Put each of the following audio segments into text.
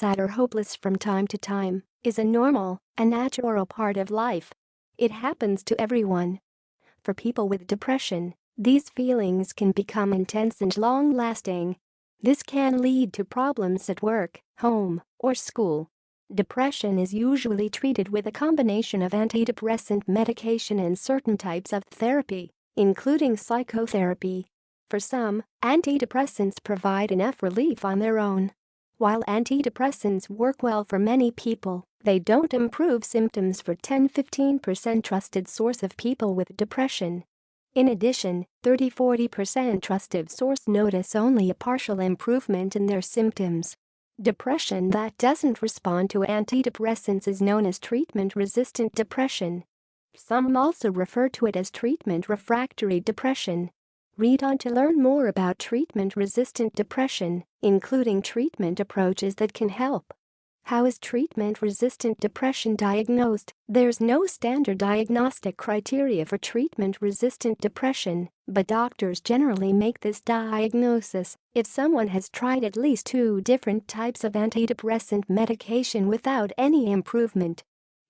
sad or hopeless from time to time is a normal and natural part of life. It happens to everyone. For people with depression, these feelings can become intense and long-lasting. This can lead to problems at work, home, or school. Depression is usually treated with a combination of antidepressant medication and certain types of therapy, including psychotherapy. For some, antidepressants provide enough relief on their own. While antidepressants work well for many people, they don't improve symptoms for 10–15% trusted source of people with depression. In addition, 30–40% trusted source notice only a partial improvement in their symptoms. Depression that doesn't respond to antidepressants is known as treatment-resistant depression. Some also refer to it as treatment-refractory depression. Read on to learn more about treatment-resistant depression, including treatment approaches that can help. How is treatment-resistant depression diagnosed? There's no standard diagnostic criteria for treatment-resistant depression, but doctors generally make this diagnosis if someone has tried at least 2 different types of antidepressant medication without any improvement.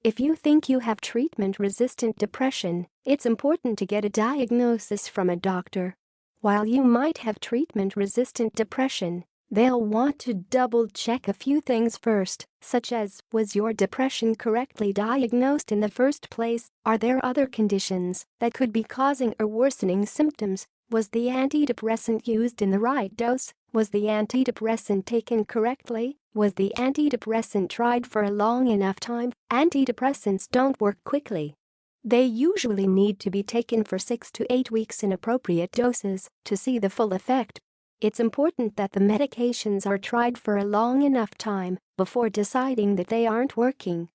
If you think you have treatment-resistant depression, it's important to get a diagnosis from a doctor. While you might have treatment-resistant depression, they'll want to double-check a few things first, such as, was your depression correctly diagnosed in the first place? Are there other conditions that could be causing or worsening symptoms? Was the antidepressant used in the right dose? Was the antidepressant taken correctly? Was the antidepressant tried for a long enough time? Antidepressants don't work quickly. They usually need to be taken for 6 to 8 weeks in appropriate doses to see the full effect. It's important that the medications are tried for a long enough time before deciding that they aren't working.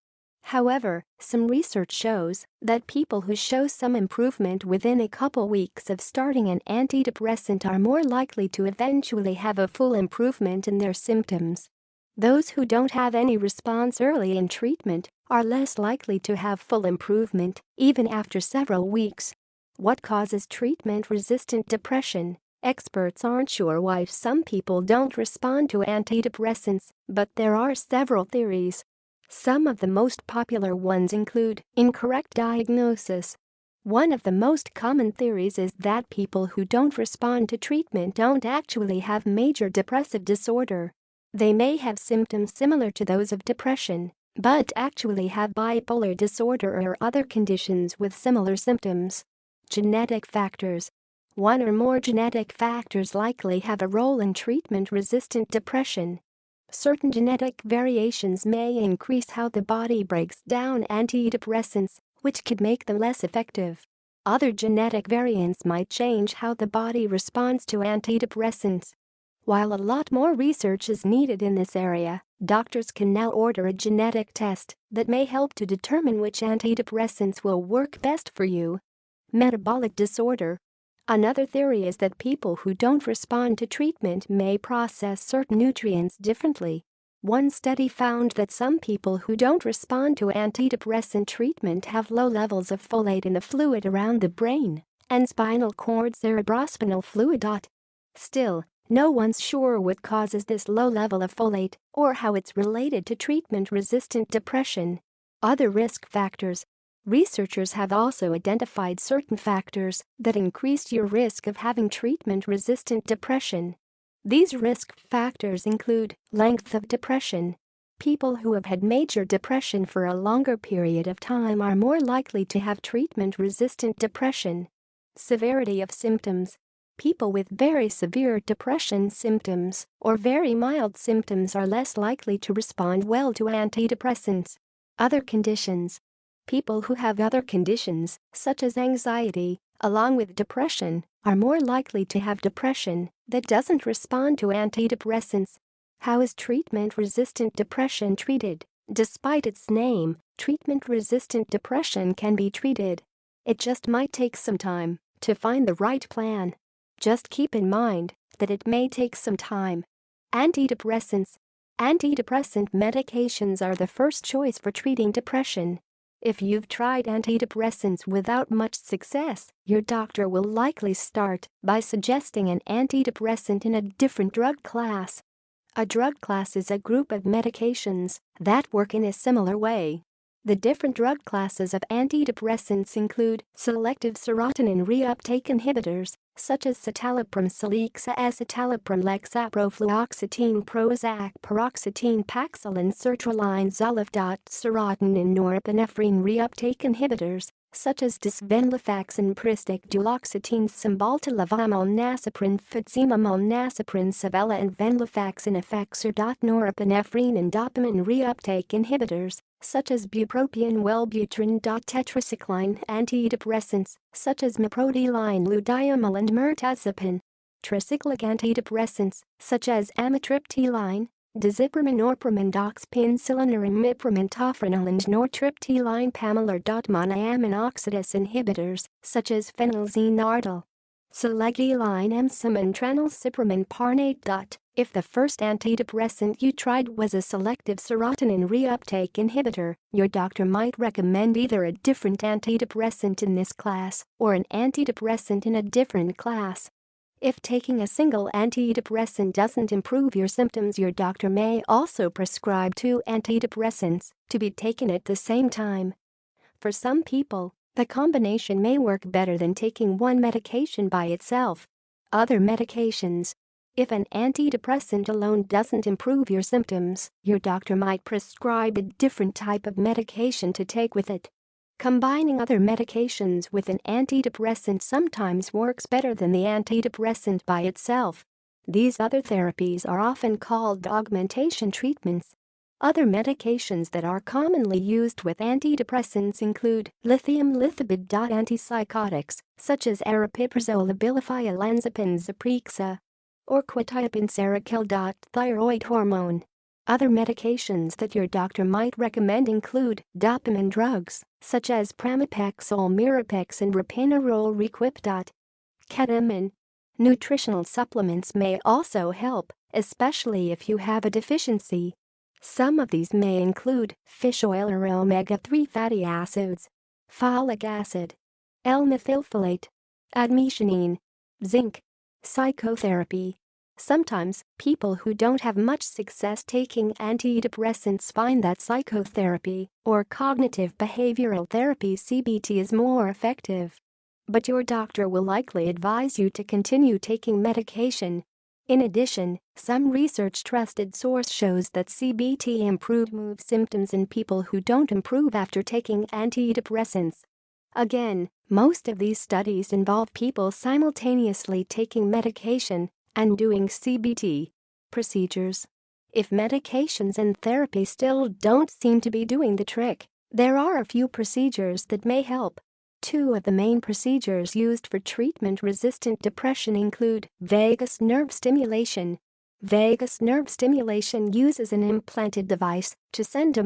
However, some research shows that people who show some improvement within a couple weeks of starting an antidepressant are more likely to eventually have a full improvement in their symptoms. Those who don't have any response early in treatment are less likely to have full improvement, even after several weeks. What causes treatment-resistant depression? Experts aren't sure why some people don't respond to antidepressants, but there are several theories. Some of the most popular ones include incorrect diagnosis. One of the most common theories is that people who don't respond to treatment don't actually have major depressive disorder. They may have symptoms similar to those of depression, but actually have bipolar disorder or other conditions with similar symptoms. Genetic factors. One or more genetic factors likely have a role in treatment-resistant depression. Certain genetic variations may increase how the body breaks down antidepressants, which could make them less effective. Other genetic variants might change how the body responds to antidepressants. While a lot more research is needed in this area, doctors can now order a genetic test that may help to determine which antidepressants will work best for you. Metabolic disorder. Another theory is that people who don't respond to treatment may process certain nutrients differently. One study found that some people who don't respond to antidepressant treatment have low levels of folate in the fluid around the brain and spinal cord cerebrospinal fluid. Still, no one's sure what causes this low level of folate or how it's related to treatment-resistant depression. Other risk factors. Researchers have also identified certain factors that increase your risk of having treatment-resistant depression. These risk factors include length of depression. People who have had major depression for a longer period of time are more likely to have treatment-resistant depression. Severity of symptoms. People with very severe depression symptoms or very mild symptoms are less likely to respond well to antidepressants. Other conditions. People who have other conditions, such as anxiety, along with depression, are more likely to have depression that doesn't respond to antidepressants. How is treatment-resistant depression treated? Despite its name, treatment-resistant depression can be treated. It just might take some time to find the right plan. Just keep in mind that it may take some time. Antidepressants. Antidepressant medications are the first choice for treating depression. If you've tried antidepressants without much success, your doctor will likely start by suggesting an antidepressant in a different drug class. A drug class is a group of medications that work in a similar way. The different drug classes of antidepressants include selective serotonin reuptake inhibitors, such as citalopram, Celexa, escitalopram, lexapro, Prozac, paroxetine, Paxil, sertraline, Zolif. Serotonin norepinephrine reuptake inhibitors, such as disvenlafaxine, Pristic, duloxetine, Cymbalta, Naceprin, Fadzimamol, Naceprin, Savella, and venlafaxine effects. Norepinephrine and dopamine reuptake inhibitors, such as bupropion, Wellbutrin. Tetracycline antidepressants, such as meprodyline, Ludiamol, and mirtazapine. Tricyclic antidepressants, such as amitriptyline, diazepam, norepinephrine, doxypenicillin, imipramine, tofranil, and nortriptyline, Pamela. Monoamine oxidase inhibitors, such as phenylxenardal, selegiline, emcimin, tranylcypromine, parnate. If the first antidepressant you tried was a selective serotonin reuptake inhibitor, your doctor might recommend either a different antidepressant in this class or an antidepressant in a different class. If taking a single antidepressant doesn't improve your symptoms, your doctor may also prescribe 2 antidepressants to be taken at the same time. For some people, the combination may work better than taking one medication by itself. Other medications. If an antidepressant alone doesn't improve your symptoms, your doctor might prescribe a different type of medication to take with it. Combining other medications with an antidepressant sometimes works better than the antidepressant by itself. These other therapies are often called augmentation treatments. Other medications that are commonly used with antidepressants include lithium lithobid. Antipsychotics, such as aripiprazole, abilify, olanzapine, Zyprexa, or quetiapine, Seroquel. Thyroid hormone. Other medications that your doctor might recommend include dopamine drugs, such as pramipexole, Mirapex, and Rapinarole, Requip. Ketamine. Nutritional supplements may also help, especially if you have a deficiency. Some of these may include fish oil or omega-3 fatty acids, folic acid, L-methylfolate, admetionine, zinc. Psychotherapy. Sometimes, people who don't have much success taking antidepressants find that psychotherapy or cognitive behavioral therapy (CBT) is more effective. But your doctor will likely advise you to continue taking medication. In addition, some research trusted source shows that CBT improves mood symptoms in people who don't improve after taking antidepressants. Again, most of these studies involve people simultaneously taking medication and doing CBT procedures. If medications and therapy still don't seem to be doing the trick, there are a few procedures that may help. 2 of the main procedures used for treatment-resistant depression include vagus nerve stimulation. Vagus nerve stimulation uses an implanted device to send a